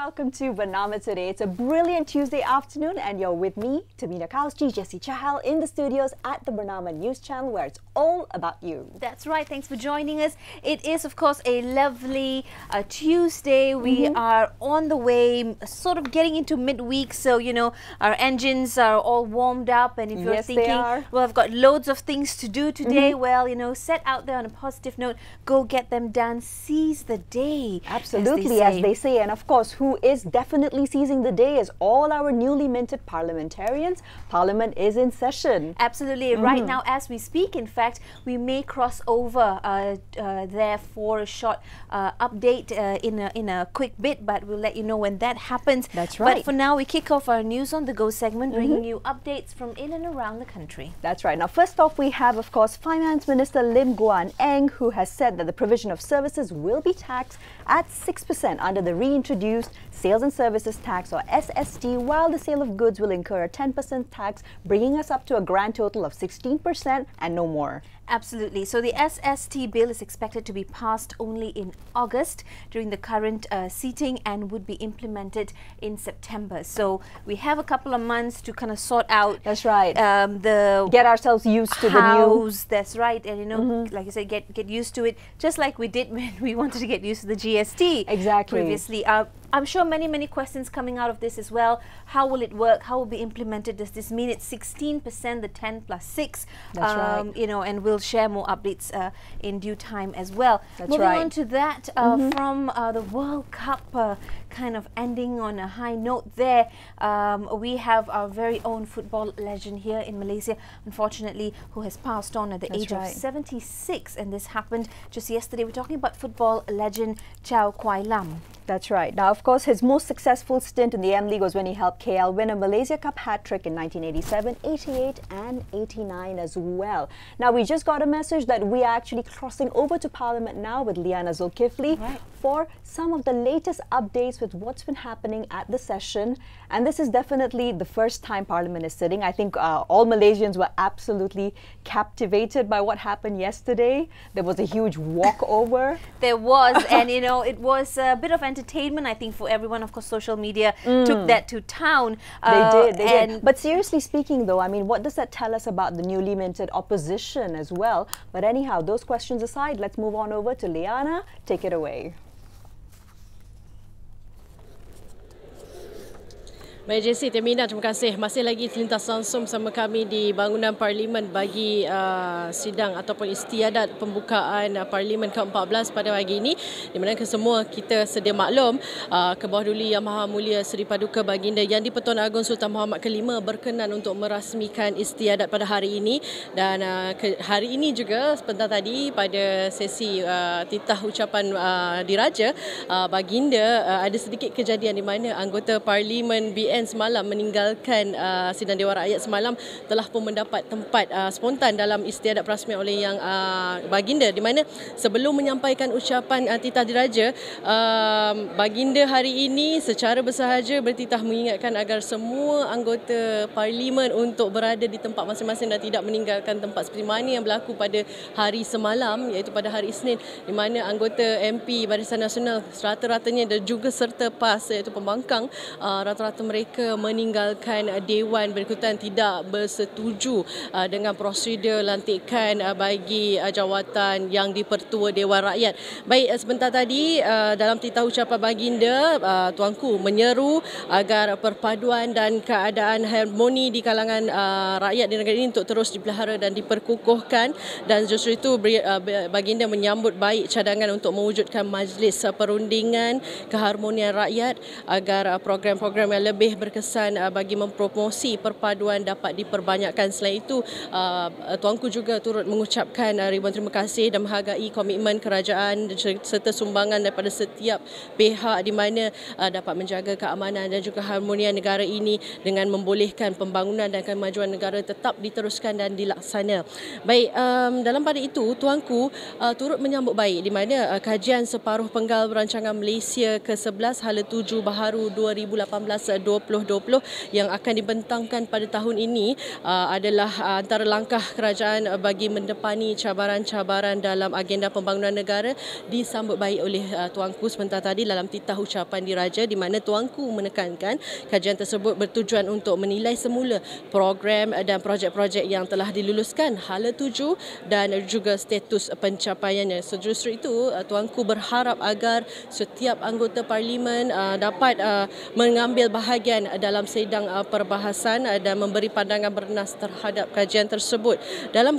welcome to BERNAMA today. It's a brilliant Tuesday afternoon and you're with me, Tamina Kausti, Jessie Chahal in the studios at the BERNAMA News Channel where it's all about you. That's right. Thanks for joining us. It is, of course, a lovely Tuesday. We are on the way, sort of getting into midweek. So, you know, our engines are all warmed up. And if you're thinking, well, I've got loads of things to do today, well, you know, set out there on a positive note, go get them done, seize the day. Absolutely, as they say. And of course, who is definitely seizing the day is all our newly minted parliamentarians. Parliament is in session. Absolutely. Right now, as we speak, in fact, we may cross over there for a short update in a quick bit, but we'll let you know when that happens. That's right. But for now, we kick off our News on the Go segment, bringing you updates from in and around the country. That's right. Now, first off, we have, of course, Finance Minister Lim Guan Eng, who has said that the provision of services will be taxed at 6% under the reintroduced Sales and Services Tax, or SST, while the sale of goods will incur a 10% tax, bringing us up to a grand total of 16% and no more. Absolutely. So the SST bill is expected to be passed only in August during the current seating and would be implemented in September. So we have a couple of months to kind of sort out. That's right. Get ourselves used to the new. That's right. And you know, like I said, get used to it, just like we did when we wanted to get used to the GST. Exactly. Previously. I'm sure many questions coming out of this as well. How will it work? How will it be implemented? Does this mean it's 16%, the 10 plus 6? That's right. You know, and we'll share more updates in due time as well. That's Moving right. on to that, from the World Cup kind of ending on a high note there, we have our very own football legend here in Malaysia, unfortunately, who has passed on at the age of 76, and this happened just yesterday. We're talking about football legend Chau Qilin. That's right. Now, of course, his most successful stint in the M League was when he helped KL win a Malaysia Cup hat-trick in 1987, 88 and 89 as well. Now, we just got a message that we are actually crossing over to Parliament now with Liana Zulkifli for some of the latest updates with what's been happening at the session. And this is definitely the first time Parliament is sitting. I think all Malaysians were absolutely captivated by what happened yesterday. There was a huge walkover. There was, and you know, it was a bit of entertainment, I think, for everyone. Of course, social media took that to town. They did. But seriously speaking, though, I mean, what does that tell us about the newly minted opposition as well? But anyhow, those questions aside, let's move on over to Liana. Take it away. Baik, Jessie, Tamina, terima kasih. Masih lagi terlintas langsung bersama kami di bangunan Parlimen bagi sidang ataupun istiadat pembukaan Parlimen ke-14 pada pagi ini, di mana kesemua kita sedia maklum Kebawah Duli Yang Maha Mulia Seri Paduka Baginda Yang di-Pertuan Agong Sultan Muhammad ke-5 berkenan untuk merasmikan istiadat pada hari ini. Dan hari ini juga sebentar tadi pada sesi titah ucapan diraja Baginda, ada sedikit kejadian di mana anggota Parlimen semalam meninggalkan sidang Dewan Rakyat semalam telah pun mendapat tempat spontan dalam istiadat perasmian oleh Yang Baginda, di mana sebelum menyampaikan ucapan titah diraja, Baginda hari ini secara bersahaja bertitah mengingatkan agar semua anggota Parlimen untuk berada di tempat masing-masing dan tidak meninggalkan tempat seperti mana yang berlaku pada hari semalam, iaitu pada hari Isnin, di mana anggota MP Barisan Nasional rata-ratanya dan juga serta PAS, iaitu pembangkang, rata-rata mereka meninggalkan Dewan berikutan tidak bersetuju dengan prosedur lantikan bagi jawatan yang di-Pertua Dewan Rakyat. Baik, sebentar tadi dalam titah ucapan Baginda, Tuanku menyeru agar perpaduan dan keadaan harmoni di kalangan rakyat di negara ini untuk terus dipelihara dan diperkukuhkan, dan justru itu Baginda menyambut baik cadangan untuk mewujudkan majlis perundingan keharmonian rakyat agar program-program yang lebih berkesan bagi mempromosi perpaduan dapat diperbanyakkan. Selain itu, Tuanku juga turut mengucapkan ribuan terima kasih dan menghargai komitmen kerajaan serta sumbangan daripada setiap pihak di mana dapat menjaga keamanan dan juga harmonian negara ini dengan membolehkan pembangunan dan kemajuan negara tetap diteruskan dan dilaksana. Baik, dalam pada itu, Tuanku turut menyambut baik di mana kajian separuh penggal rancangan Malaysia ke-11 hala 7 Baharu 2018-20 2020 yang akan dibentangkan pada tahun ini adalah antara langkah kerajaan bagi mendepani cabaran-cabaran dalam agenda pembangunan negara, disambut baik oleh Tuanku sebentar tadi dalam titah ucapan diraja, di mana Tuanku menekankan kajian tersebut bertujuan untuk menilai semula program dan projek-projek yang telah diluluskan, hala tuju dan juga status pencapaiannya. Justru itu, Tuanku berharap agar setiap anggota parlimen dapat mengambil bahagian dalam sidang perbahasan dan memberi pandangan bernas terhadap kajian tersebut. Dalam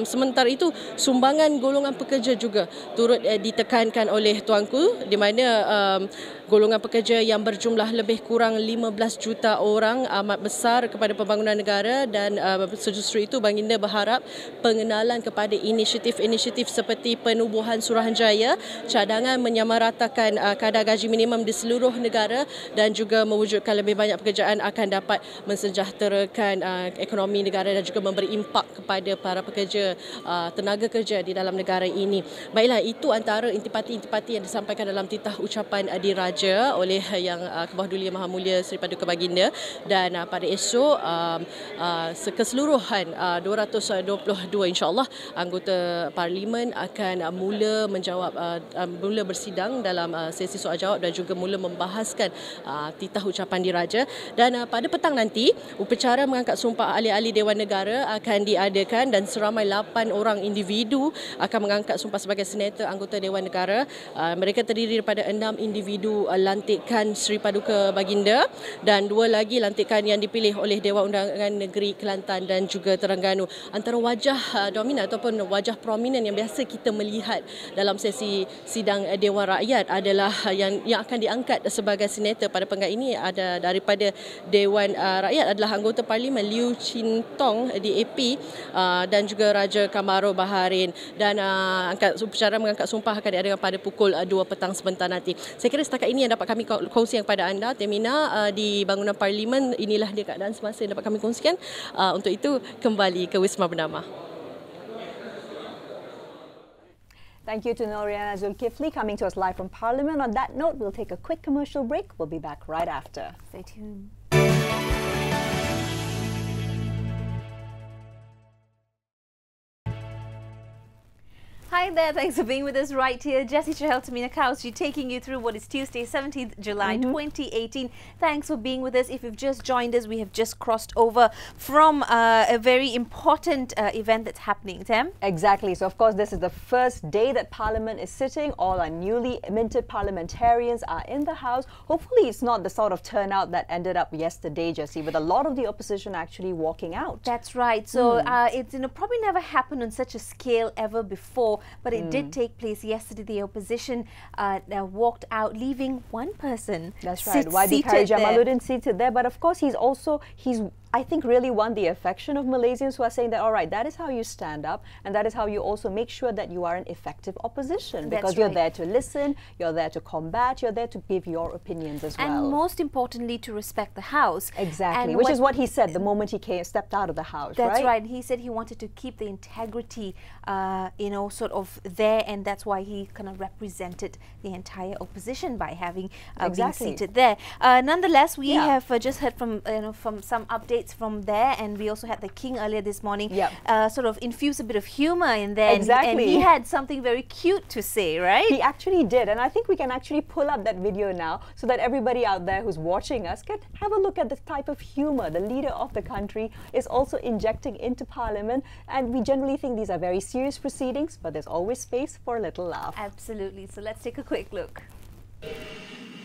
sementara itu, sumbangan golongan pekerja juga turut ditekankan oleh Tuanku, di mana golongan pekerja yang berjumlah lebih kurang 15 juta orang amat besar kepada pembangunan negara, dan justru itu Baginda berharap pengenalan kepada inisiatif-inisiatif seperti penubuhan Suruhanjaya, cadangan menyamaratakan kadar gaji minimum di seluruh negara dan juga mewujudkan lebih banyak pekerjaan akan dapat mensejahterakan ekonomi negara dan juga memberi impak kepada para pekerja, tenaga kerja di dalam negara ini. Baiklah, itu antara intipati-intipati yang disampaikan dalam titah ucapan diraja oleh Yang Kebawah Duli Maha Mulia Seri Paduka Baginda, dan pada esok keseluruhan 222 insya-Allah anggota parlimen akan mula menjawab, mula bersidang dalam sesi soal jawab dan juga mula membahaskan titah ucapan diraja. Dan pada petang nanti, upacara mengangkat sumpah ahli-ahli Dewan Negara akan diadakan dan seramai 8 orang individu akan mengangkat sumpah sebagai senator anggota Dewan Negara. Mereka terdiri daripada 6 individu lantikan Seri Paduka Baginda dan 2 lagi lantikan yang dipilih oleh Dewan Undangan Negeri Kelantan dan juga Terengganu. Antara wajah dominan ataupun wajah prominent yang biasa kita melihat dalam sesi sidang Dewan Rakyat adalah yang akan diangkat sebagai senator pada penggat ini ada daripada Dewan Rakyat adalah anggota Parlimen Liu Chin Tong DAP dan juga Raja Kamaro Baharin, dan upacara mengangkat sumpah akan diadakan pada pukul 2 petang sebentar nanti. Saya kira setakat ini yang dapat kami kongsikan kepada anda, Temina, di bangunan Parlimen. Inilah dia keadaan semasa yang dapat kami kongsikan. Untuk itu, kembali ke Wisma Bernama. Thank you to Noriana Zulkifli coming to us live from Parliament. On that note, we'll take a quick commercial break. We'll be back right after. Stay tuned. Hi there, thanks for being with us right here. Jessie Chahel, Tamina Kausi taking you through what is Tuesday, 17th July 2018. Thanks for being with us. If you've just joined us, we have just crossed over from a very important event that's happening, Tam. Exactly. So, of course, this is the first day that Parliament is sitting. All our newly minted parliamentarians are in the House. Hopefully, it's not the sort of turnout that ended up yesterday, Jessie, with a lot of the opposition actually walking out. That's right. So, it's probably never happened on such a scale ever before. But it did take place yesterday. The opposition walked out, leaving one person. That's right. Wadi Khairi Jamaluddin seated there. But of course, he's I think, really won the affection of Malaysians who are saying that, all right, that is how you stand up, and that is how you also make sure that you are an effective opposition, because you're there to listen, you're there to combat, you're there to give your opinions as well. And most importantly, to respect the House. Exactly, which is what he said the moment he stepped out of the House, That's right. He said he wanted to keep the integrity, sort of there, and that's why he kind of represented the entire opposition by having been seated there. Nonetheless, we have just heard from some updates from there, and we also had the King earlier this morning sort of infuse a bit of humor in there. Exactly. And he had something very cute to say, right? He actually did, and I think we can actually pull up that video now so that everybody out there who's watching us can have a look at the type of humor the leader of the country is also injecting into Parliament. And we generally think these are very serious proceedings, but there's always space for a little laugh. Absolutely. So let's take a quick look.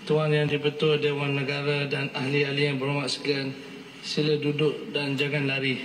Tuan Yang di-Pertua Dewan Negara dan ahli-ahli yang berhormat sekalian, sila duduk dan jangan lari.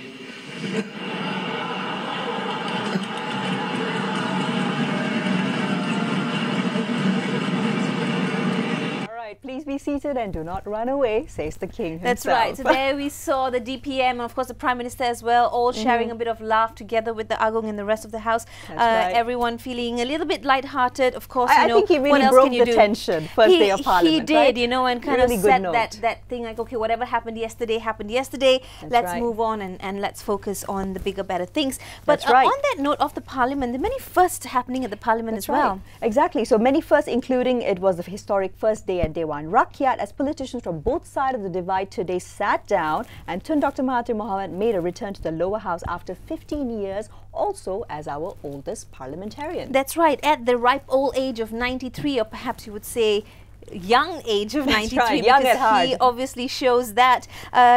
Please be seated and do not run away, says the King himself. That's right. So there we saw the DPM and of course the Prime Minister as well, all sharing a bit of laugh together with the Agong and the rest of the House. Everyone feeling a little bit light-hearted. Of course, I think he really broke the tension first day of Parliament. He did, and kind really of set that thing like, okay, whatever happened yesterday happened yesterday. Let's move on and let's focus on the bigger, better things. But on that note of the Parliament, there are many firsts happening at the Parliament as well. Exactly. So many firsts, including it was the historic first day at Dewan and Rakyat as politicians from both sides of the divide today sat down, and Tun Dr. Mahathir Mohamad made a return to the lower house after 15 years, also as our oldest parliamentarian. That's right, at the ripe old age of 93, or perhaps you would say young age of 93, right, young because at heart. he obviously shows that.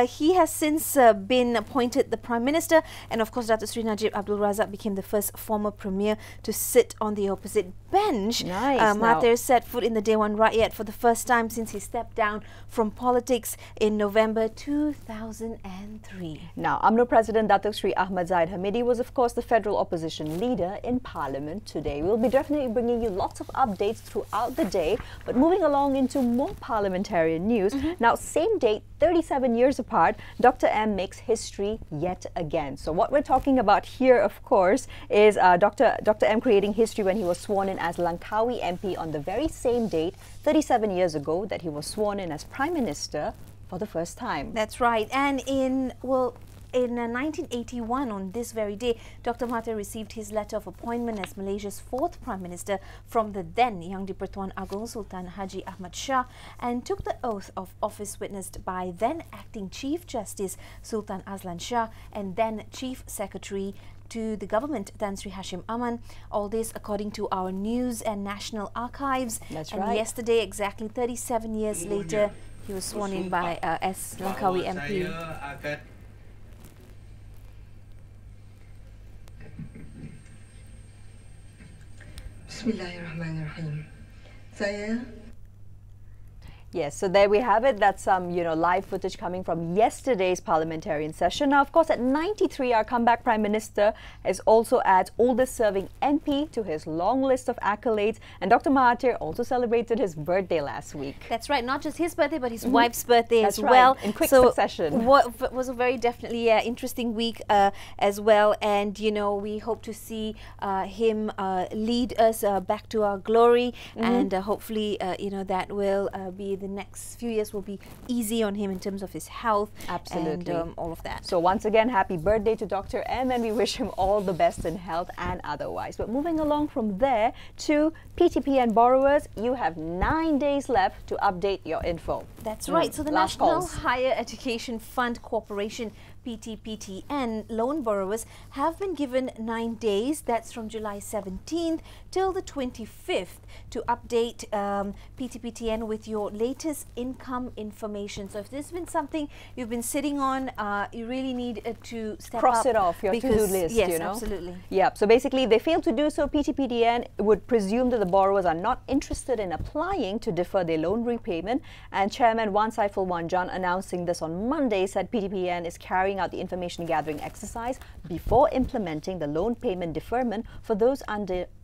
He has since been appointed the Prime Minister, and of course Datuk Sri Najib Abdul Razak became the first former Premier to sit on the opposite bench. Nice. Mahathir set foot in the Dewan Rakyat for the first time since he stepped down from politics in November 2003. Now, UMNO President Datuk Sri Ahmad Zahid Hamidi was of course the federal opposition leader in Parliament today. We'll be definitely bringing you lots of updates throughout the day, but moving along into more parliamentarian news. Now, same date, 37 years apart, Dr. M makes history yet again. So what we're talking about here, of course, is Dr. M creating history when he was sworn in as Langkawi MP on the very same date, 37 years ago, that he was sworn in as Prime Minister for the first time. That's right. And in 1981, on this very day, Dr. Mahathir received his letter of appointment as Malaysia's fourth Prime Minister from the then Yang di-Pertuan Agong Sultan Haji Ahmad Shah, and took the oath of office witnessed by then Acting Chief Justice Sultan Azlan Shah and then Chief Secretary to the government, Tan Sri Hashim Aman. All this according to our News and National Archives. That's and right. Yesterday, exactly 37 years later, he was sworn in by as Langkawi MP. Bismillahirrahmanirrahim. Saya Yes, so there we have it. That's some, live footage coming from yesterday's parliamentarian session. Now, of course, at 93, our comeback Prime Minister is also adds oldest serving MP to his long list of accolades. And Dr. Mahathir also celebrated his birthday last week. That's right, not just his birthday, but his wife's birthday That's as right, well. in quick so succession. What was a very definitely interesting week as well. And, we hope to see him lead us back to our glory. And hopefully, that will be the next few years will be easy on him in terms of his health. Absolutely. And all of that. So once again, happy birthday to Dr. M, and we wish him all the best in health and otherwise. But moving along from there to PTPN borrowers, you have 9 days left to update your info. That's right. So the Last National calls. Higher Education Fund Corporation, PTPTN, loan borrowers have been given 9 days, that's from July 17th till the 25th, to update PTPTN with your latest income information. So if this has been something you've been sitting on, you really need to step Cross up it off your to-do list, Yes, absolutely. Yeah, so basically, if they fail to do so, PTPTN would presume that the borrowers are not interested in applying to defer their loan repayment. And Chairman Wan Saiful Wanjan, announcing this on Monday, said PTPTN is carrying out the information gathering exercise before implementing the loan payment deferment for those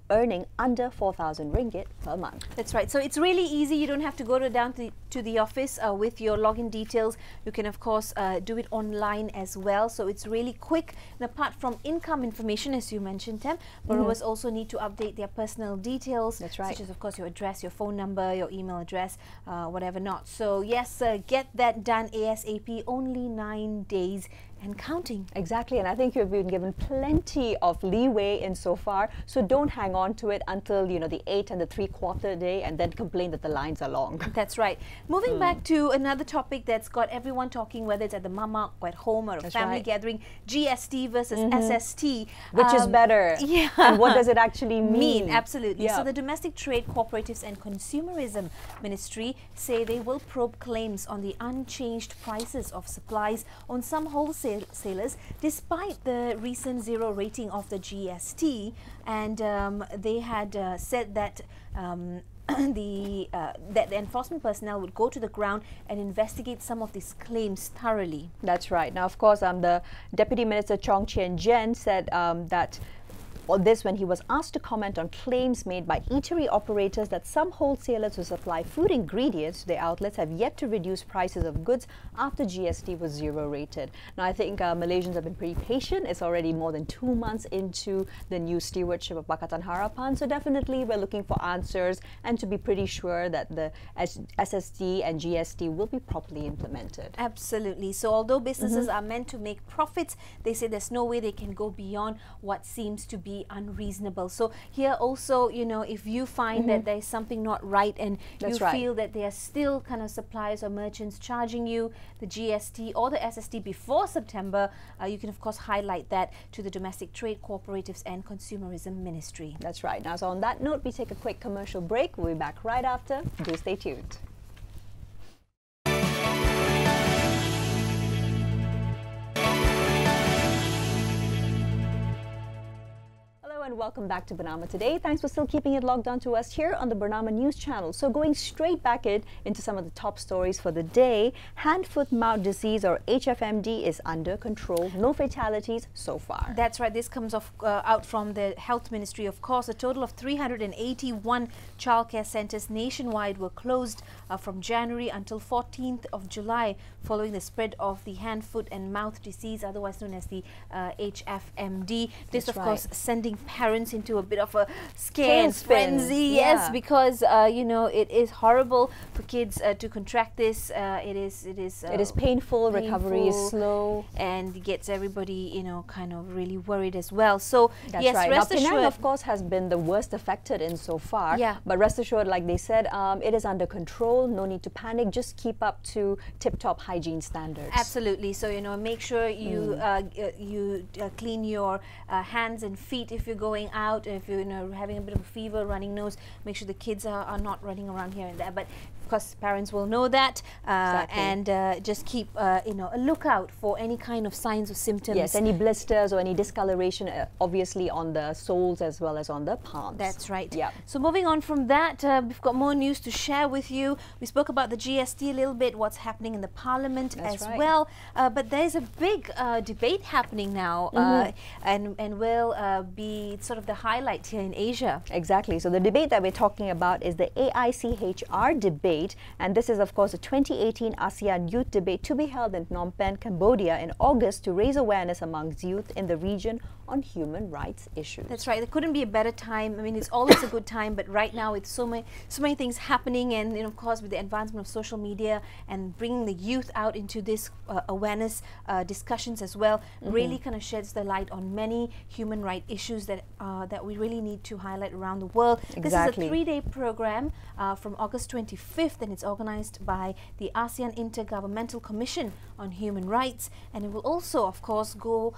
earning under 4,000 ringgit per month. That's right. So it's really easy. You don't have to go down to the office with your login details. You can, of course, do it online as well. So it's really quick. And apart from income information, as you mentioned, Tem, borrowers also need to update their personal details. That's right. Such as, of course, your address, your phone number, your email address, whatever not. So yes, get that done ASAP. Only 9 days and counting. Exactly, and I think you've been given plenty of leeway in so far, so don't hang on to it until the 8 and the 3/4 day and then complain that the lines are long. That's right. Moving back to another topic that's got everyone talking, whether it's at the mama or at home or a family gathering, GST versus SST. Which is better? Yeah. And what does it actually mean? Absolutely. Yeah. So the Domestic Trade, Cooperatives and Consumerism Ministry say they will probe claims on the unchanged prices of supplies on some wholesalers despite the recent zero rating of the GST, and they had said that that the enforcement personnel would go to the ground and investigate some of these claims thoroughly. That's right. Now, of course, the Deputy Minister Chong Chen said that this when he was asked to comment on claims made by eatery operators that some wholesalers who supply food ingredients to their outlets have yet to reduce prices of goods after GST was zero rated. Now, I think Malaysians have been pretty patient. It's already more than 2 months into the new stewardship of Pakatan Harapan. So definitely we're looking for answers and to be pretty sure that the SST and GST will be properly implemented. Absolutely. So although businesses are meant to make profits, they say there's no way they can go beyond what seems to be be unreasonable. So here also, you know, if you find that there's something not right and you feel that there are still kind of suppliers or merchants charging you the GST or the SST before September, you can of course highlight that to the Domestic Trade, Cooperatives and Consumerism Ministry. That's right. Now, so on that note, we take a quick commercial break. We'll be back right after. Do stay tuned. And welcome back to BERNAMA today. Thanks for still keeping it logged on to us here on the BERNAMA News Channel. So going straight back into some of the top stories for the day, hand-foot-mouth disease or HFMD is under control. No fatalities so far. That's right. This comes out from the Health Ministry, of course. A total of 381 childcare centres nationwide were closed from January until 14th of July following the spread of the hand, foot and mouth disease, otherwise known as the HFMD. This, of course, sending parents into a bit of a scare and frenzy, yes, because you know, it is horrible for kids to contract this. It is painful. Recovery is slow, and gets everybody, you know, kind of really worried as well. So that's yes, right. rest now, assured, Penang, of course, has been the worst affected in so far. Yeah. But rest assured, like they said, it is under control. No need to panic. Just keep up to tip-top hygiene standards. Absolutely. So you know, make sure you clean your hands and feet if you're going out. If you're, you know, having a bit of a fever, running nose, make sure the kids are not running around here and there. But of course, parents will know that, and just keep you know, a lookout for any kind of signs or symptoms. Yes, any blisters or any discoloration, obviously on the soles as well as on the palms. That's right. Yeah. So moving on from that, we've got more news to share with you. We spoke about the GST a little bit, what's happening in the Parliament as well. But there's a big debate happening now, and will be sort of the highlight here in Asia. Exactly. So the debate that we're talking about is the AICHR debate. And this is, of course, a 2018 ASEAN Youth Debate to be held in Phnom Penh, Cambodia in August to raise awareness amongst youth in the region on human rights issues. That's right. There couldn't be a better time. I mean, it's always a good time, but right now with so many things happening, and you know, of course, with the advancement of social media and bringing the youth out into this awareness discussions as well, really kind of sheds the light on many human rights issues that that we really need to highlight around the world. Exactly. This is a 3-day program from August 25th, and it's organized by the ASEAN Intergovernmental Commission on Human Rights, and it will also, of course, go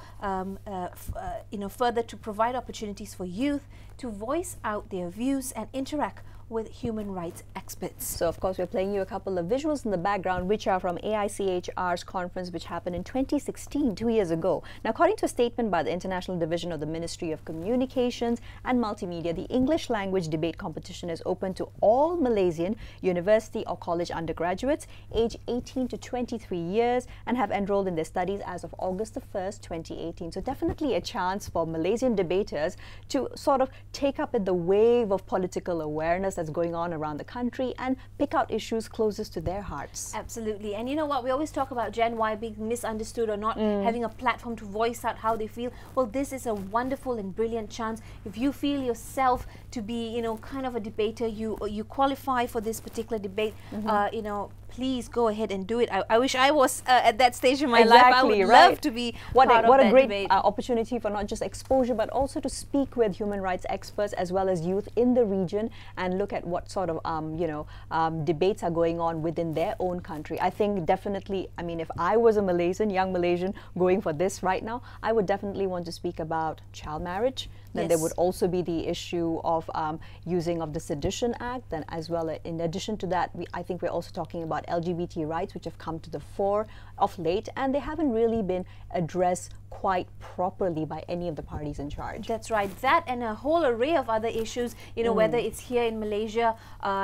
you know, further to provide opportunities for youth to voice out their views and interact with human rights experts. So, of course, we're playing you a couple of visuals in the background, which are from AICHR's conference, which happened in 2016, 2 years ago. Now, according to a statement by the International Division of the Ministry of Communications and Multimedia, the English language debate competition is open to all Malaysian university or college undergraduates aged 18 to 23 years and have enrolled in their studies as of August the 1st, 2018. So, definitely a chance for Malaysian debaters to sort of take up in the wave of political awareness that's going on around the country and pick out issues closest to their hearts. Absolutely. And you know what, we always talk about Gen Y being misunderstood or not having a platform to voice out how they feel. Well, this is a wonderful and brilliant chance. If you feel yourself to be, you know, kind of a debater, you qualify for this particular debate, you know, please go ahead and do it. I wish I was at that stage in my life. I would love to be part of that What a great debate. opportunity for not just exposure, but also to speak with human rights experts as well as youth in the region and look at what sort of debates are going on within their own country. I think definitely, I mean, if I was a Malaysian, young Malaysian going for this right now, I would definitely want to speak about child marriage. Then there would also be the issue of using of the Sedition Act, and as well, in addition to that, I think we're also talking about LGBT rights, which have come to the fore of late, and they haven't really been addressed quite properly by any of the parties in charge. That's right. That and a whole array of other issues, you know, whether it's here in Malaysia,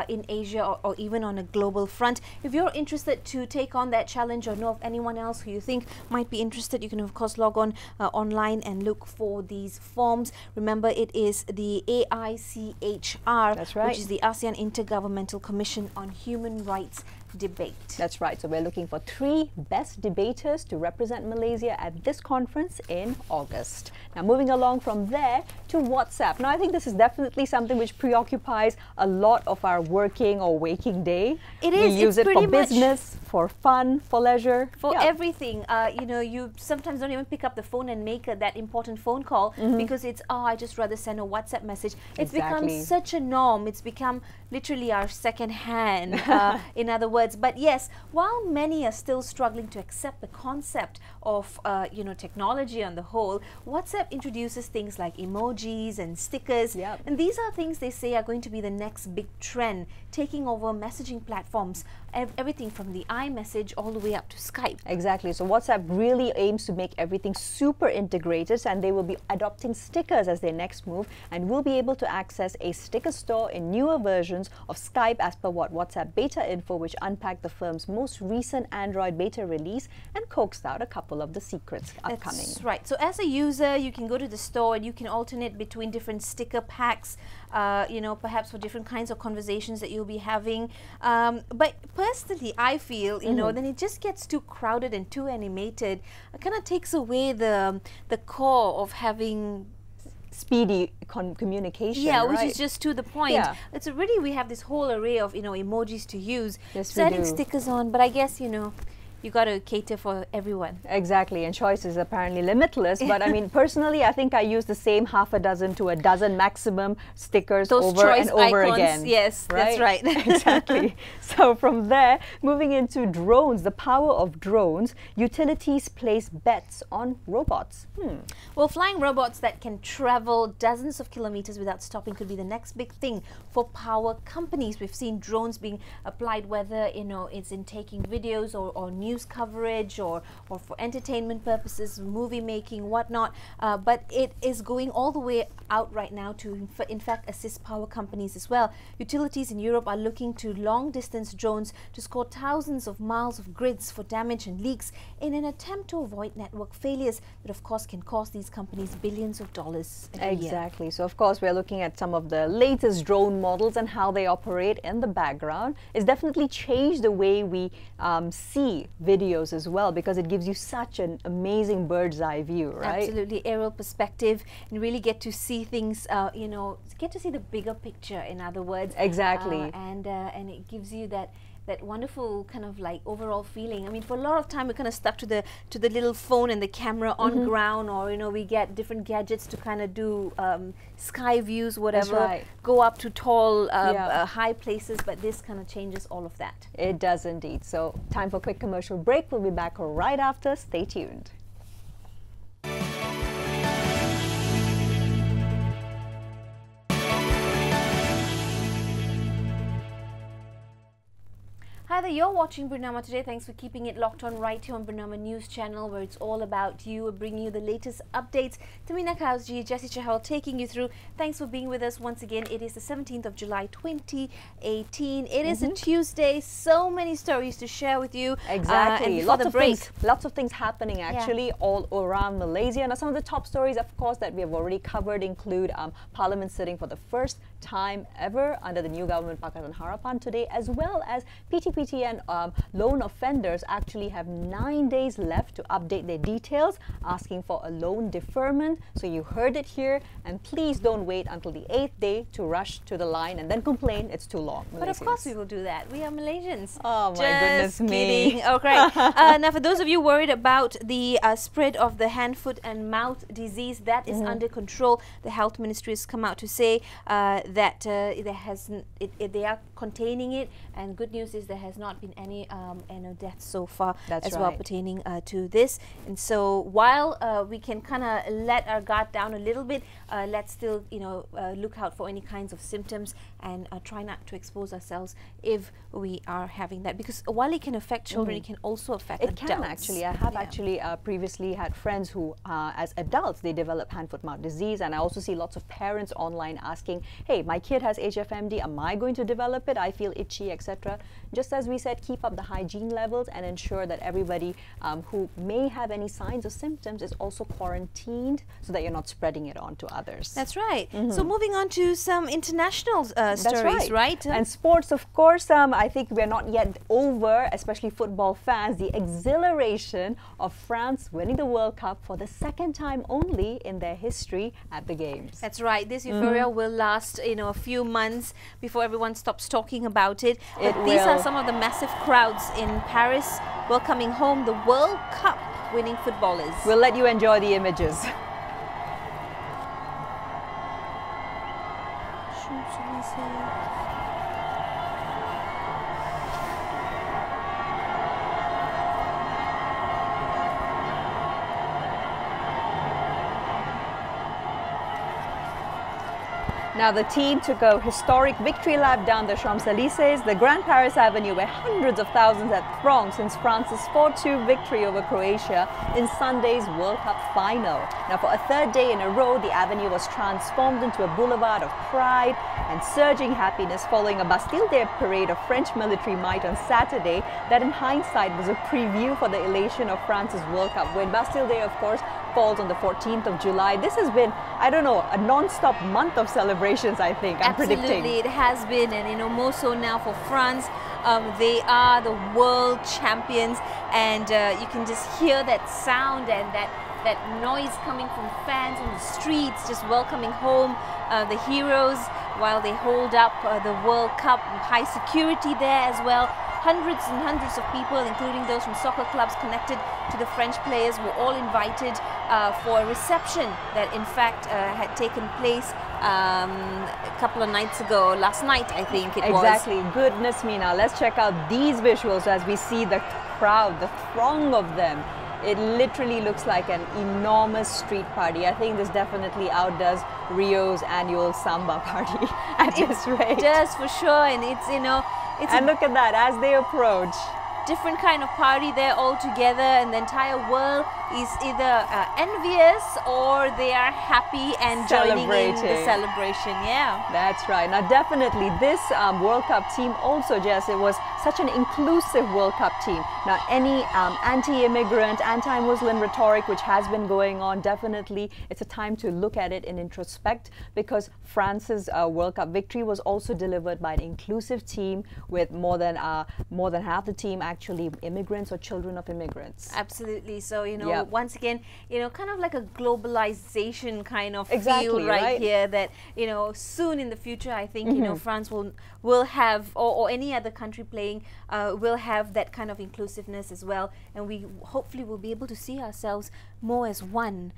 in Asia, or even on a global front. If you're interested to take on that challenge or know of anyone else who you think might be interested, you can of course log on online and look for these forms. Remember, it is the AICHR, That's right, which is the ASEAN Intergovernmental Commission on Human Rights debate. That's right. So we're looking for 3 best debaters to represent Malaysia at this conference in August. Now, moving along from there to WhatsApp. Now, I think this is definitely something which preoccupies a lot of our working or waking day. It is. We use it for business, for fun, for leisure, for everything. You know, you sometimes don't even pick up the phone and make that important phone call because it's, oh, I just rather send a WhatsApp message. It's become such a norm. It's become literally our second hand, in other words. But yes, while many are still struggling to accept the concept of, you know, technology on the whole, WhatsApp introduces things like emojis and stickers. And these are things they say are going to be the next big trend, taking over messaging platforms, everything from the iMessage all the way up to Skype. Exactly. So WhatsApp really aims to make everything super integrated, and they will be adopting stickers as their next move, and will be able to access a sticker store in newer versions of Skype as per what WhatsApp Beta Info, which unpacked the firm's most recent Android beta release and coaxed out a couple of the secrets upcoming. That's right. So as a user, you can go to the store and you can alternate between different sticker packs, you know, perhaps for different kinds of conversations that you'll be having. But personally, I feel, you know, then it just gets too crowded and too animated. It kind of takes away the core of having speedy communication. Yeah, which is just to the point. It's already, we have this whole array of, you know, emojis to use, setting stickers on, but I guess, you know, you got to cater for everyone. Exactly, and choice is apparently limitless. But I mean, personally, I think I use the same half a dozen to a dozen maximum stickers over and over again. Yes, right? That's right. Exactly. So from there, moving into drones, the power of drones, utilities place bets on robots. Well, flying robots that can travel dozens of kilometers without stopping could be the next big thing for power companies. We've seen drones being applied, whether, you know, it's in taking videos or news coverage or for entertainment purposes, movie making, whatnot. But it is going all the way out right now to, in fact, assist power companies as well. Utilities in Europe are looking to long-distance drones to score thousands of miles of grids for damage and leaks in an attempt to avoid network failures that, of course, can cost these companies billions of dollars a year. Exactly. So, of course, we're looking at some of the latest drone models and how they operate in the background. It's definitely changed the way we see videos as well, because it gives you such an amazing bird's eye view, right? Absolutely, aerial perspective, and really get to see things, you know, get to see the bigger picture, in other words. Exactly. And it gives you that wonderful kind of like overall feeling. I mean, for a lot of time we're kind of stuck to the little phone and the camera on ground, or, you know, we get different gadgets to kind of do sky views, whatever, go up to tall high places, but this kind of changes all of that. It does indeed. So time for a quick commercial break. We'll be back right after. Stay tuned. Hi there, you're watching BERNAMA today. Thanks for keeping it locked on right here on BERNAMA News Channel, where it's all about you. We're bringing you the latest updates. Tamina Kausji, Jessie Chahal taking you through. Thanks for being with us once again. It is the 17th of July 2018. It is a Tuesday. So many stories to share with you. Exactly. And lots of things happening actually all around Malaysia. Now, some of the top stories, of course, that we have already covered include Parliament sitting for the first time ever under the new government Pakatan Harapan today, as well as PTPTN loan offenders actually have 9 days left to update their details, asking for a loan deferment. So you heard it here, and please don't wait until the 8th day to rush to the line and then complain it's too long. But of course we will do that. We are Malaysians. Oh my goodness me. Kidding. Oh, great. Now, for those of you worried about the spread of the hand, foot and mouth disease, that is under control. The Health Ministry has come out to say that they are containing it, and good news is there has not been any deaths so far well pertaining to this. And so while we can kind of let our guard down a little bit, let's still look out for any kinds of symptoms and try not to expose ourselves if we are having that, because while it can affect children, it can also affect adults. It can actually. I have actually previously had friends who as adults they develop hand, foot, mouth disease, and I also see lots of parents online asking, hey, my kid has HFMD, am I going to develop it? it, I feel itchy, etc. Just as we said, keep up the hygiene levels and ensure that everybody who may have any signs or symptoms is also quarantined so that you're not spreading it on to others. That's right. So moving on to some international stories, right? And sports, of course, I think we're not yet over, especially football fans, the exhilaration of France winning the World Cup for the second time only in their history at the Games. That's right. This euphoria will last, a few months before everyone stops talking about it. But these are some of the massive crowds in Paris welcoming home the World Cup winning footballers. We'll let you enjoy the images. Now the team took a historic victory lap down the Champs-Élysées, the Grand Paris Avenue, where hundreds of thousands had thronged since France's 4-2 victory over Croatia in Sunday's World Cup final. Now for a third day in a row, the avenue was transformed into a boulevard of pride and surging happiness following a Bastille Day parade of French military might on Saturday that in hindsight was a preview for the elation of France's World Cup win. Bastille Day, of course, falls on the 14th of July. This has been, I don't know, a non-stop month of celebrations, I think, I'm predicting. Absolutely, it has been, and more so now for France. They are the world champions, and you can just hear that sound and that noise coming from fans on the streets, just welcoming home the heroes while they hold up the World Cup. High security there as well. Hundreds and hundreds of people, including those from soccer clubs connected to the French players, were all invited for a reception that in fact had taken place a couple of nights ago, last night I think it was. Exactly, goodness me. Now let's check out these visuals as we see the crowd, the throng of them. It literally looks like an enormous street party. I think this definitely outdoes Rio's annual samba party at this rate. It does for sure, and it's, and look at that as they approach. Different kind of party there all together, and the entire world is either envious or they are happy and joining in the celebration. Yeah, that's right. Now definitely this World Cup team also, Jess, it was such an inclusive World Cup team. Now any anti-immigrant, anti-Muslim rhetoric which has been going on, definitely it's a time to look at it in introspect, because France's World Cup victory was also delivered by an inclusive team with more than half the team actually immigrants or children of immigrants. Absolutely. So, once again, kind of like a globalization kind of feel right here that, soon in the future, I think, France will have, or any other country playing, will have that kind of inclusiveness as well. And we hopefully will be able to see ourselves more as one,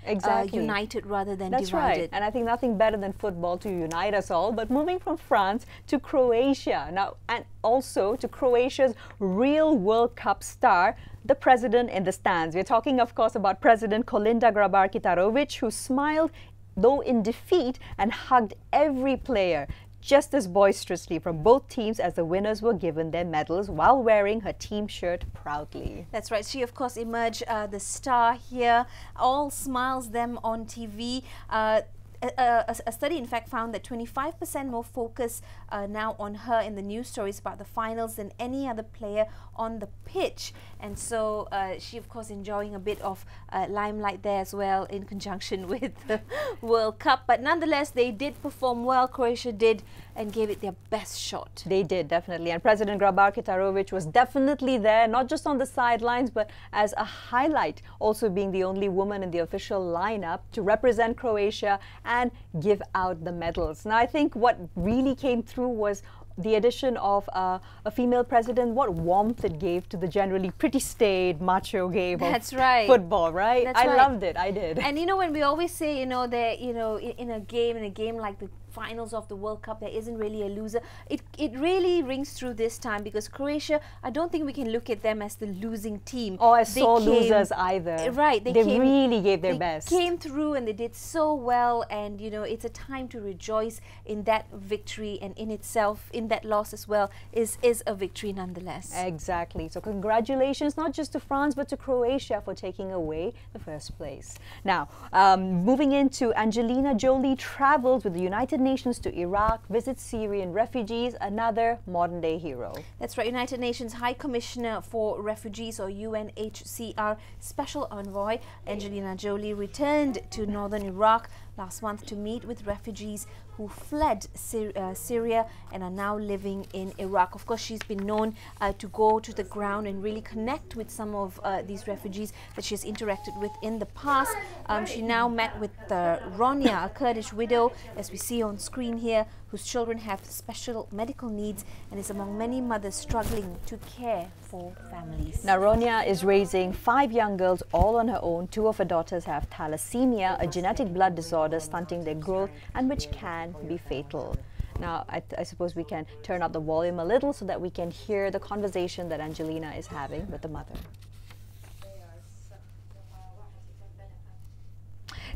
united rather than divided. That's right. And I think nothing better than football to unite us all. But moving from France to Croatia now, and also to Croatia's real World Cup star, the president in the stands. We're talking, of course, about President Kolinda Grabar-Kitarovic, who smiled, though in defeat, and hugged every player just as boisterously from both teams as the winners were given their medals while wearing her team shirt proudly. That's right. She, of course, emerged the star here. All smiles them on TV. A study, in fact, found that 25% more focus now on her in the news stories about the finals than any other player on the pitch. And so she, of course, enjoying a bit of limelight there as well in conjunction with the World Cup. But nonetheless, they did perform well. Croatia did, and gave it their best shot. They did, definitely. And President Grabar-Kitarovic was definitely there, not just on the sidelines, but as a highlight, also being the only woman in the official lineup to represent Croatia and give out the medals. Now, I think what really came through was the addition of a female president, what warmth it gave to the generally pretty staid, macho game of football, right? I loved it, I did. And when we always say, that, in a game like the finals of the World Cup, there isn't really a loser. It really rings through this time, because Croatia, I don't think we can look at them as the losing team. Or as sore losers either. Right. They really gave their best. They came through and they did so well, and it's a time to rejoice in that victory, and in itself, in that loss as well, is a victory nonetheless. Exactly. So congratulations not just to France but to Croatia for taking away the first place. Now, moving into Angelina Jolie travels with the United Nations to Iraq, visits Syrian refugees, another modern-day hero. That's right. United Nations High Commissioner for Refugees, or UNHCR Special Envoy Angelina Jolie returned to northern Iraq last month to meet with refugees who fled Syria and are now living in Iraq. Of course, she's been known to go to the ground and really connect with some of these refugees that she's interacted with in the past. She now met with Ronya, a Kurdish widow, as we see on screen here, whose children have special medical needs and is among many mothers struggling to care for families. Now, Ronya is raising 5 young girls all on her own. 2 of her daughters have thalassemia, a genetic blood disorder stunting their growth and which can be fatal. Now, I suppose we can turn up the volume a little so that we can hear the conversation that Angelina is having with the mother.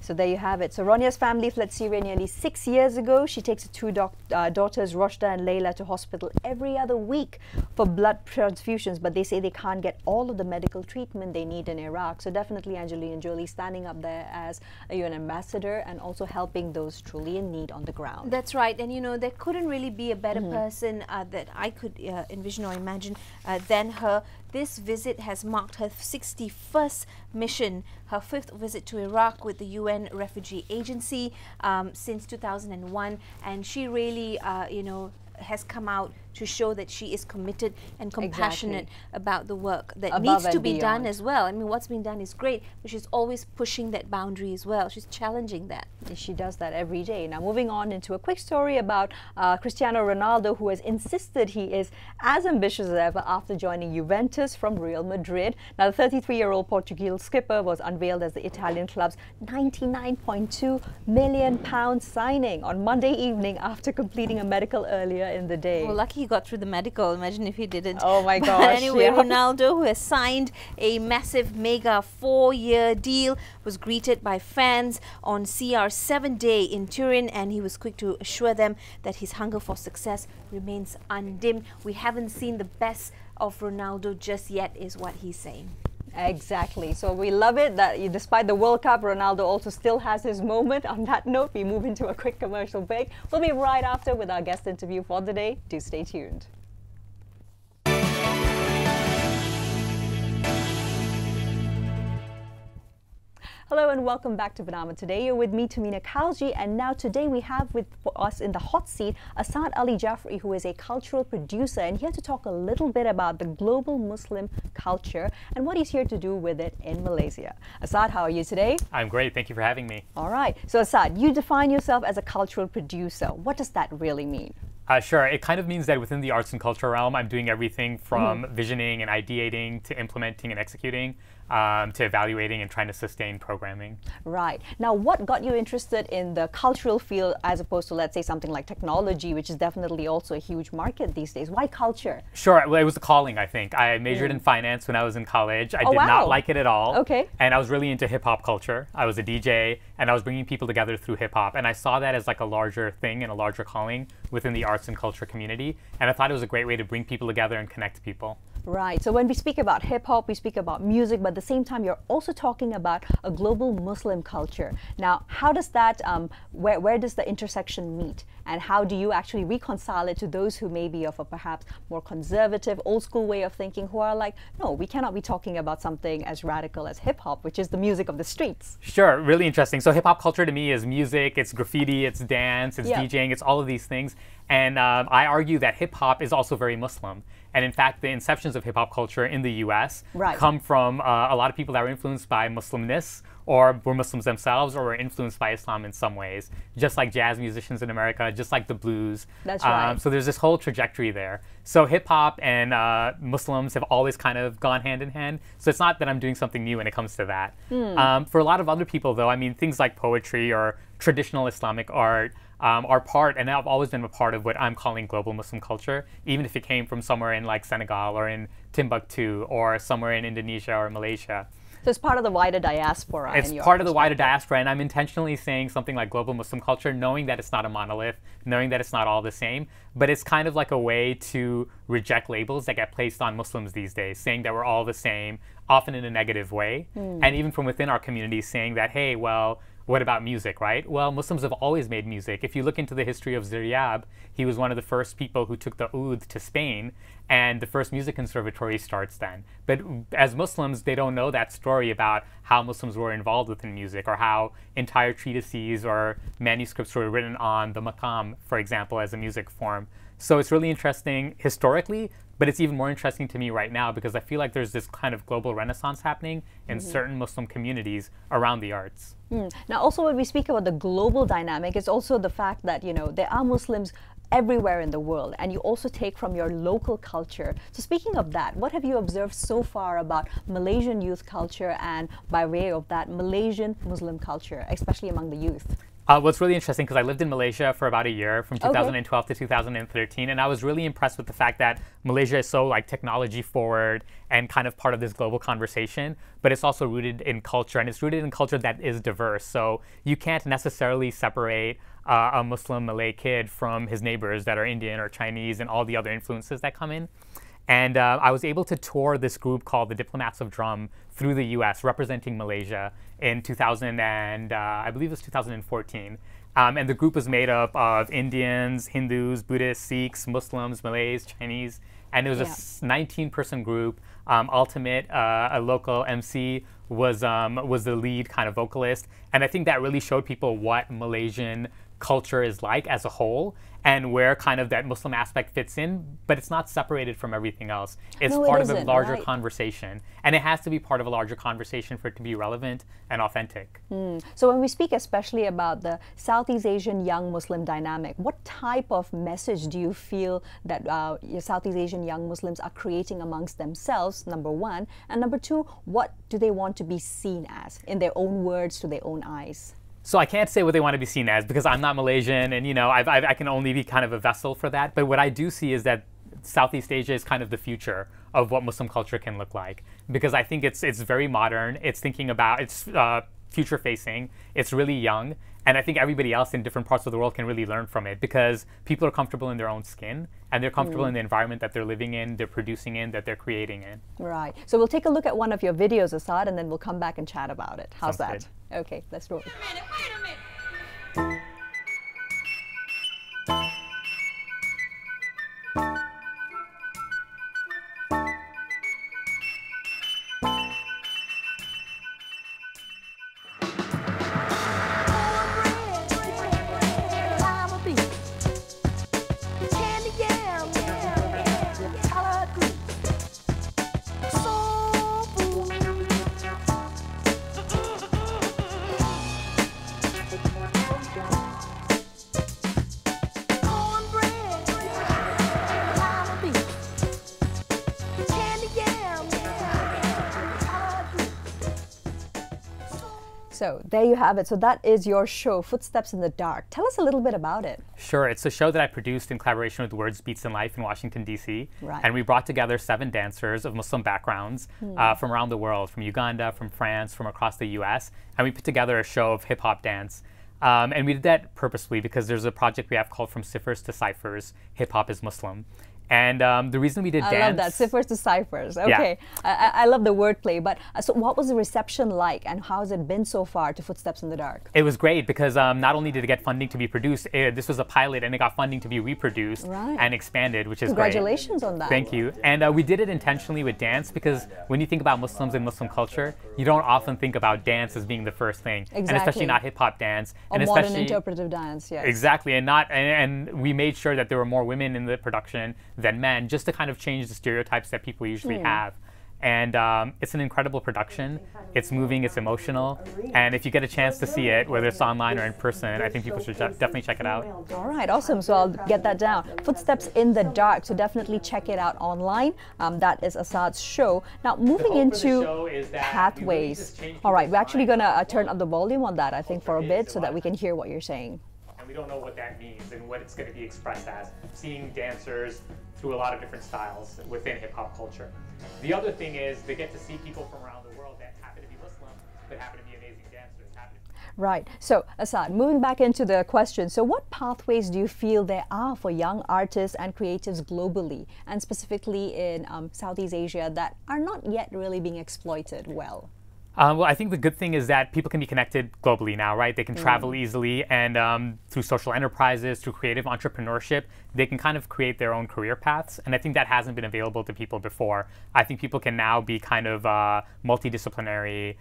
So there you have it. So Ronya's family fled Syria nearly 6 years ago. She takes her 2 daughters, Roshda and Layla, to hospital every other week for blood transfusions, but they say they can't get all of the medical treatment they need in Iraq. So definitely Angelina Jolie standing up there as a UN ambassador and also helping those truly in need on the ground. That's right. And you know, there couldn't really be a better person that I could envision or imagine than her. This visit has marked her 61st mission, her 5th visit to Iraq with the UN Refugee Agency since 2001, and she really, you know, has come out to show that she is committed and compassionate about the work that needs to be done as well. I mean, what's been done is great, but she's always pushing that boundary as well. She's challenging that. She does that every day. Now, moving on into a quick story about Cristiano Ronaldo, who has insisted he is as ambitious as ever after joining Juventus from Real Madrid. Now, the 33-year-old Portuguese skipper was unveiled as the Italian club's £99.2 million signing on Monday evening after completing a medical earlier in the day. Well, lucky he got through the medical. Imagine if he didn't. Oh my gosh. But anyway, Ronaldo, who has signed a massive mega 4-year deal, was greeted by fans on CR7 Day in Turin, and he was quick to assure them that his hunger for success remains undimmed. We haven't seen the best of Ronaldo just yet, is what he's saying. Exactly. So we love it that despite the World Cup, Ronaldo also still has his moment. On that note, we move into a quick commercial break. We'll be right after with our guest interview for the day. Do stay tuned. Hello and welcome back to BERNAMA. Today you're with me, Tamina Khalji, and now today we have with us in the hot seat Asad Ali Jafri, who is a cultural producer and here to talk a little bit about the global Muslim culture and what he's here to do with it in Malaysia. Asad, how are you today? I'm great. Thank you for having me. All right. So Asad, you define yourself as a cultural producer. What does that really mean? Sure. It kind of means that within the arts and culture realm, I'm doing everything from visioning and ideating to implementing and executing to evaluating and trying to sustain programming. Right. Now, what got you interested in the cultural field as opposed to, let's say, something like technology, which is definitely also a huge market these days? Why culture? Sure. Well, it was a calling, I think. I majored in finance when I was in college. I did not like it at all. Okay. And I was really into hip-hop culture. I was a DJ, and I was bringing people together through hip-hop. And I saw that as like a larger thing and a larger calling within the arts and culture community. And I thought it was a great way to bring people together and connect people. Right. So when we speak about hip-hop, we speak about music, but at the same time, you're also talking about a global Muslim culture. Now, how does that, where does the intersection meet? And how do you actually reconcile it to those who may be of a perhaps more conservative, old school way of thinking, who are like, no, we cannot be talking about something as radical as hip-hop, which is the music of the streets? Sure. Really interesting. So hip-hop culture to me is music, it's graffiti, it's dance, it's DJing, it's all of these things. And I argue that hip-hop is also very Muslim. And in fact, the inceptions of hip-hop culture in the US come from a lot of people that were influenced by Muslimness, or were Muslims themselves, or were influenced by Islam in some ways, just like jazz musicians in America, just like the blues. That's right. So there's this whole trajectory there. So hip-hop and Muslims have always kind of gone hand in hand. So it's not that I'm doing something new when it comes to that. For a lot of other people, though, I mean, things like poetry or traditional Islamic art are part, and have always been a part of what I'm calling global Muslim culture, even if it came from somewhere in like Senegal or in Timbuktu or somewhere in Indonesia or Malaysia. So it's part of the wider diaspora. It's part of the wider diaspora, and I'm intentionally saying something like global Muslim culture, knowing that it's not a monolith, knowing that it's not all the same, but it's kind of like a way to reject labels that get placed on Muslims these days, saying that we're all the same, often in a negative way, and even from within our community saying that, hey, well, what about music, right? Well, Muslims have always made music. If you look into the history of Ziryab, he was one of the first people who took the oud to Spain, and the first music conservatory starts then. But as Muslims, they don't know that story about how Muslims were involved within music, or how entire treatises or manuscripts were written on the maqam, for example, as a music form. So it's really interesting historically, but it's even more interesting to me right now because I feel like there's this kind of global renaissance happening in certain Muslim communities around the arts. Now, also when we speak about the global dynamic, it's also the fact that, you know, there are Muslims everywhere in the world, and you also take from your local culture. So speaking of that, what have you observed so far about Malaysian youth culture and, by way of that, Malaysian Muslim culture, especially among the youth? Well, it's really interesting because I lived in Malaysia for about a year, from 2012 to 2013, and I was really impressed with the fact that Malaysia is so like technology forward and kind of part of this global conversation, but it's also rooted in culture, and it's rooted in culture that is diverse. So you can't necessarily separate a Muslim Malay kid from his neighbors that are Indian or Chinese and all the other influences that come in. And I was able to tour this group called the Diplomats of Drum through the US, representing Malaysia in 2000 and I believe it was 2014. And the group was made up of Indians, Hindus, Buddhists, Sikhs, Muslims, Malays, Chinese, and it was a 19-person group. Ultimate, a local MC, was the lead kind of vocalist, and I think that really showed people what Malaysian culture is like as a whole, and where kind of that Muslim aspect fits in, but it's not separated from everything else. It's part of a larger conversation, and it has to be part of a larger conversation for it to be relevant and authentic. So when we speak especially about the Southeast Asian young Muslim dynamic, what type of message do you feel that your Southeast Asian young Muslims are creating amongst themselves, number one, and number two, what do they want to be seen as, in their own words, to their own eyes? So I can't say what they want to be seen as because I'm not Malaysian, and you know I can only be kind of a vessel for that. But what I do see is that Southeast Asia is kind of the future of what Muslim culture can look like, because I think it's very modern. It's thinking about, it's future facing. It's really young, and I think everybody else in different parts of the world can really learn from it because people are comfortable in their own skin, and they're comfortable in the environment that they're living in, they're producing in, that they're creating in. Right. So we'll take a look at one of your videos, Asad, and then we'll come back and chat about it. How's Sounds that? Okay, let's roll. Wait a minute. So there you have it. So that is your show, Footsteps in the Dark. Tell us a little bit about it. Sure. It's a show that I produced in collaboration with Words, Beats, and Life in Washington, D.C. Right. And we brought together 7 dancers of Muslim backgrounds from around the world, from Uganda, from France, from across the U.S. And we put together a show of hip-hop dance. And we did that purposely because there's a project we have called From Ciphers to Ciphers, Hip Hop is Muslim. And the reason we did dance... I love that, ciphers to ciphers. Okay, yeah. I love the wordplay. But so what was the reception like, and how has it been so far to Footsteps in the Dark? It was great because not only did it get funding to be produced, this was a pilot, and it got funding to be reproduced and expanded, which is Congratulations great. on that. Thank you. And we did it intentionally with dance because when you think about Muslims and Muslim culture, you don't often think about dance as being the first thing. Exactly. And especially not hip-hop dance. Or and modern especially, interpretive dance, yes. Exactly. And we made sure that there were more women in the production than men, just to kind of change the stereotypes that people usually have. And it's an incredible production. It's moving, it's emotional. And if you get a chance to see it, whether it's online or in person, I think people should definitely check it out. All right, awesome. So I'll get that down. Footsteps in the Dark. So definitely check it out online. That is Asad's show. Now, moving into pathways. All right, we're actually going to turn up the volume on that, I think, for a bit so that we can hear what you're saying. And we don't know what that means and what it's going to be expressed as. Seeing dancers through a lot of different styles within hip-hop culture. The other thing is they get to see people from around the world that happen to be Muslim, but happen to be amazing dancers. Right. So, Asad, moving back into the question, so what pathways do you feel there are for young artists and creatives globally, and specifically in Southeast Asia, that are not yet really being exploited well? Well, I think the good thing is that people can be connected globally now, right? They can travel easily, and through social enterprises, through creative entrepreneurship, they can kind of create their own career paths. And I think that hasn't been available to people before. I think people can now be kind of multidisciplinary,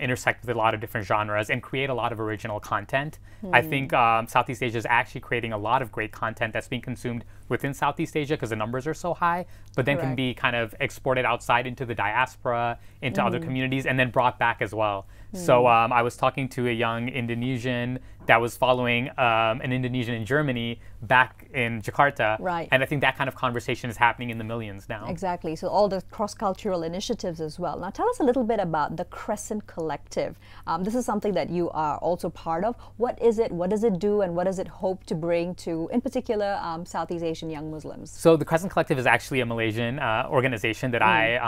intersect with a lot of different genres, and create a lot of original content. I think Southeast Asia is actually creating a lot of great content that's being consumed within Southeast Asia because the numbers are so high, but then can be kind of exported outside into the diaspora, into other communities, and then brought back as well. So I was talking to a young Indonesian that was following an Indonesian in Germany back in Jakarta. Right. And I think that kind of conversation is happening in the millions now. Exactly. So all the cross-cultural initiatives as well. Now tell us a little bit about the Crescent Collective. This is something that you are also part of. What is it? What does it do? And what does it hope to bring to, in particular, Southeast Asian young Muslims? So the Crescent Collective is actually a Malaysian organization that I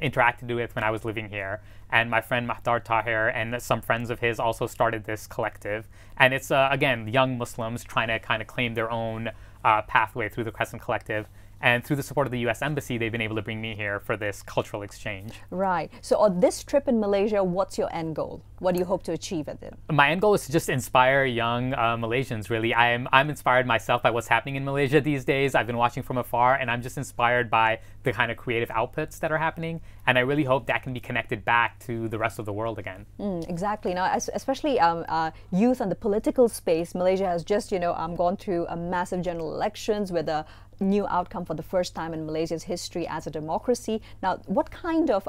interacted with when I was living here. And my friend Matta Tahir and some friends of his also started this collective. And it's, again, young Muslims trying to kind of claim their own pathway through the Crescent Collective. And through the support of the U.S. Embassy, they've been able to bring me here for this cultural exchange. Right. So on this trip in Malaysia, what's your end goal? What do you hope to achieve at it? My end goal is to just inspire young Malaysians, really. I'm inspired myself by what's happening in Malaysia these days. I've been watching from afar, and I'm just inspired by the kind of creative outputs that are happening. And I really hope that can be connected back to the rest of the world again. Exactly. Now, especially youth and the political space, Malaysia has just, gone through a massive general elections with a new outcome for the first time in Malaysia's history as a democracy. Now, what kind of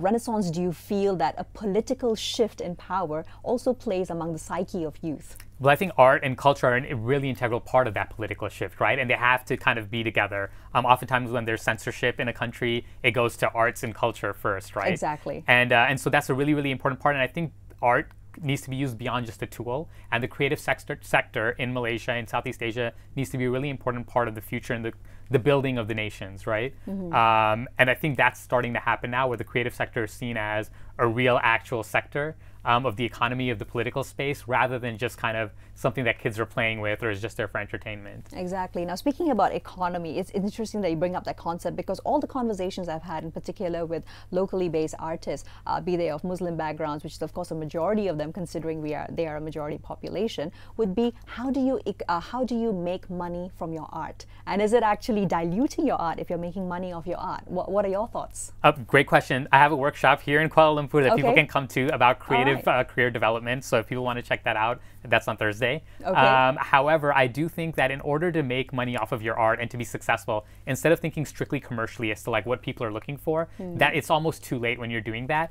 renaissance do you feel that a political shift in power also plays among the psyche of youth? Well, I think art and culture are a really integral part of that political shift, right? And they have to kind of be together. Oftentimes when there's censorship in a country, it goes to arts and culture first, right? Exactly. And so that's a really, really important part. And I think art needs to be used beyond just a tool, and the creative sector in Malaysia and Southeast Asia needs to be a really important part of the future and the building of the nations, right? And I think that's starting to happen now, where the creative sector is seen as a real actual sector of the economy, of the political space, rather than just kind of something that kids are playing with or is just there for entertainment. Exactly. Now, speaking about economy, it's interesting that you bring up that concept, because all the conversations I've had, in particular with locally based artists, be they of Muslim backgrounds, which is of course a majority of them, considering they are a majority population, would be how do you make money from your art? And is it actually diluting your art if you're making money off your art? What are your thoughts? Great question. I have a workshop here in Kuala Lumpur that people can come to about creative career development. So if people want to check that out, that's on Thursday. However, I do think that in order to make money off of your art and to be successful, instead of thinking strictly commercially as to like what people are looking for, that it's almost too late when you're doing that.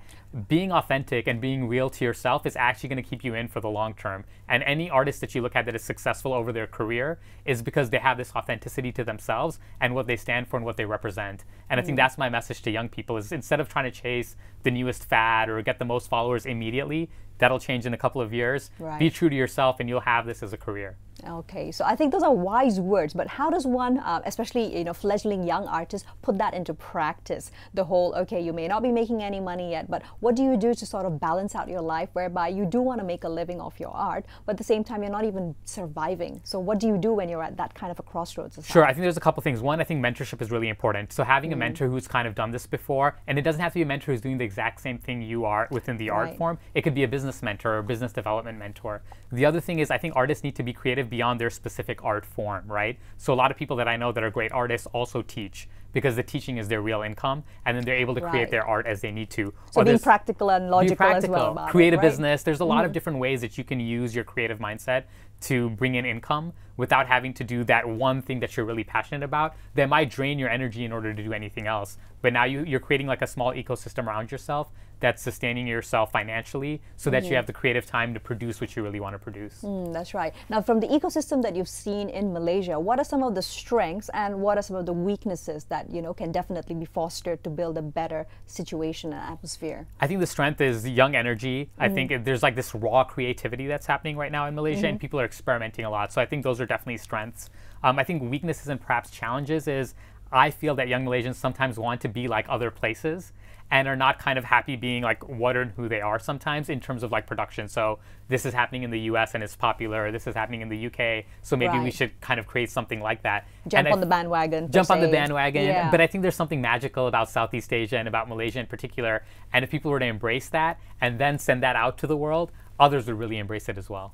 Being authentic and being real to yourself is actually going to keep you in for the long term. And any artist that you look at that is successful over their career is because they have this authenticity to themselves and what they stand for and what they represent. And I think that's my message to young people, is instead of trying to chase the newest fad or get the most followers immediately, that'll change in a couple of years. Right. Be true to yourself and you'll have this as a career. Okay, so I think those are wise words, but how does one, especially fledgling young artists, put that into practice? The whole, okay, you may not be making any money yet, but what do you do to sort of balance out your life whereby you do want to make a living off your art, but at the same time you're not even surviving? So what do you do when you're at that kind of a crossroads? Sure, I think there's a couple things. One, I think mentorship is really important. So having a mentor who's kind of done this before, and it doesn't have to be a mentor who's doing the exact same thing you are within the art form. It could be a business mentor or a business development mentor. The other thing is I think artists need to be creative beyond their specific art form, right? So a lot of people that I know that are great artists also teach, because the teaching is their real income, and then they're able to create their art as they need to. So being practical and logical as well. Create a business. There's a lot of different ways that you can use your creative mindset to bring in income without having to do that one thing that you're really passionate about that might drain your energy in order to do anything else. But now you're creating like a small ecosystem around yourself that's sustaining yourself financially, so that you have the creative time to produce what you really want to produce. That's right. Now, from the ecosystem that you've seen in Malaysia, what are some of the strengths and what are some of the weaknesses that can definitely be fostered to build a better situation and atmosphere? I think the strength is young energy. I think there's like this raw creativity that's happening right now in Malaysia, and people are experimenting a lot. So I think those are definitely strengths. I think weaknesses and perhaps challenges is I feel that young Malaysians sometimes want to be like other places and are not kind of happy being like what and who they are sometimes in terms of like production. So this is happening in the US and it's popular. This is happening in the UK. So maybe we should kind of create something like that. Jump on the bandwagon. Jump on the bandwagon. But I think there's something magical about Southeast Asia and about Malaysia in particular. And if people were to embrace that and then send that out to the world, others would really embrace it as well.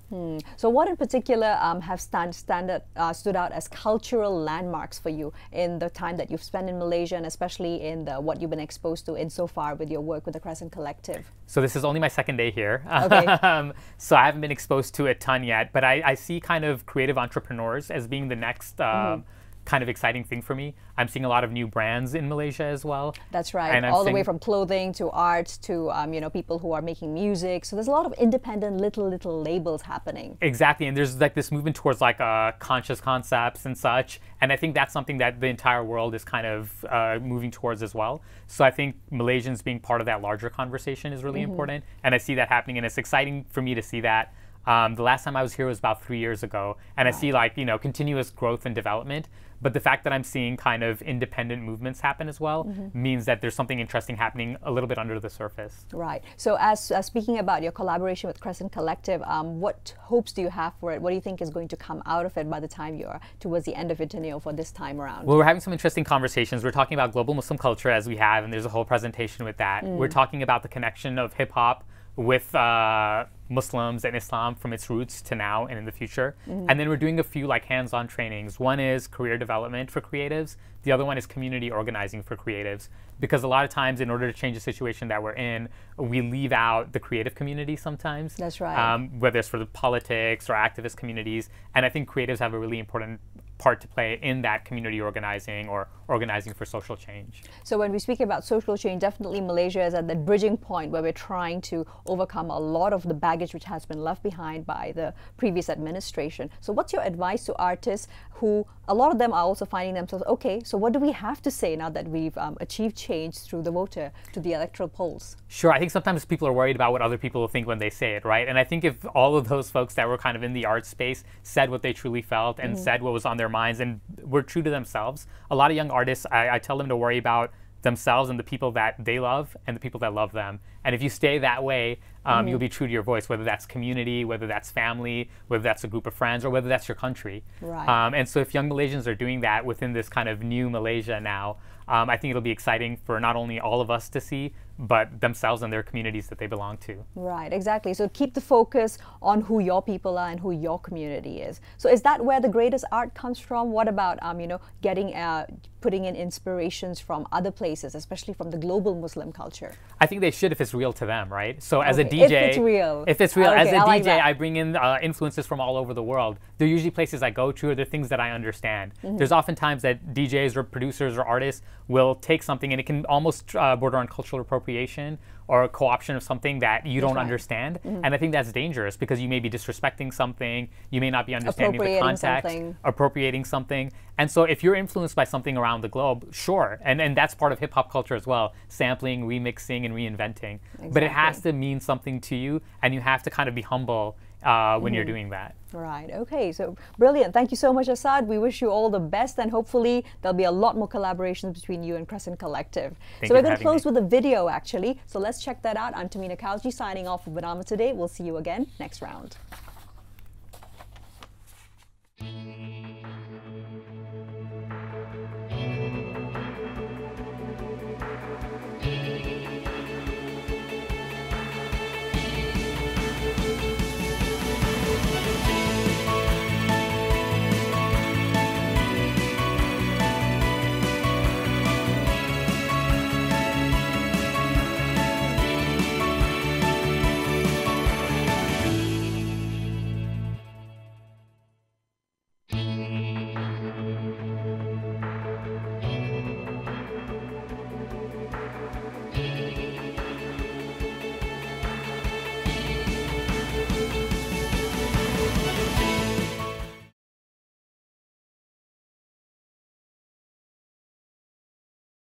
So what in particular have stood out as cultural landmarks for you in the time that you've spent in Malaysia, and especially in what you've been exposed to insofar with your work with the Crescent Collective? So this is only my second day here. Okay. So I haven't been exposed to a ton yet, but I see kind of creative entrepreneurs as being the next kind of exciting thing for me. I'm seeing a lot of new brands in Malaysia as well. That's right. And all the way from clothing to art to you know, people who are making music. So there's a lot of independent little labels happening. Exactly, and there's like this movement towards like conscious concepts and such. And I think that's something that the entire world is kind of moving towards as well. So I think Malaysians being part of that larger conversation is really important. And I see that happening, and it's exciting for me to see that. The last time I was here was about 3 years ago, and I see like, you know, continuous growth and development. But the fact that I'm seeing kind of independent movements happen as well means that there's something interesting happening a little bit under the surface. Right. So as speaking about your collaboration with Crescent Collective, what hopes do you have for it? What do you think is going to come out of it by the time you're towards the end of your tenure for this time around? Well, we're having some interesting conversations. We're talking about global Muslim culture as we have, and there's a whole presentation with that. We're talking about the connection of hip hop with Muslims and Islam from its roots to now and in the future. And then we're doing a few like hands-on trainings. One is career development for creatives. The other one is community organizing for creatives. Because a lot of times in order to change the situation that we're in, we leave out the creative community sometimes. That's right. Whether it's for the politics or activist communities. And I think creatives have a really important part to play in that community organizing or organizing for social change. So when we speak about social change, definitely Malaysia is at that bridging point where we're trying to overcome a lot of the baggage which has been left behind by the previous administration. So what's your advice to artists who, a lot of them are also finding themselves, okay, so what do we have to say now that we've achieved change through the voter to the electoral polls? Sure, I think sometimes people are worried about what other people will think when they say it, right? And I think if all of those folks that were kind of in the art space said what they truly felt and said what was on their minds and were true to themselves, a lot of young artists, I tell them to worry about themselves and the people that they love and the people that love them. And if you stay that way, you'll be true to your voice, whether that's community, whether that's family, whether that's a group of friends, or whether that's your country. Right. And so if young Malaysians are doing that within this kind of new Malaysia now, I think it'll be exciting for not only all of us to see, but themselves and their communities that they belong to. Right, exactly. So keep the focus on who your people are and who your community is. So is that where the greatest art comes from? What about, you know, getting, putting in inspirations from other places, especially from the global Muslim culture? I think they should if it's real to them, right? So as a DJ, if it's real. If it's real, Okay, as a I like DJ, I bring in influences from all over the world. They're usually places I go to, or they're things that I understand. There's often times that DJs or producers or artists will take something, and it can almost border on cultural appropriation or a co-option of something that you don't understand. And I think that's dangerous because you may be disrespecting something, you may not be understanding the context, appropriating something. And so if you're influenced by something around the globe, sure, and that's part of hip-hop culture as well, sampling, remixing, and reinventing. But it has to mean something to you, and you have to kind of be humble when you're doing that. Right, okay, so brilliant. Thank you so much, Asad. We wish you all the best, and hopefully there'll be a lot more collaborations between you and Crescent Collective. So we're going to close with a video, actually. So let's check that out. I'm Tamina Kauji signing off for BERNAMA today. We'll see you again next round.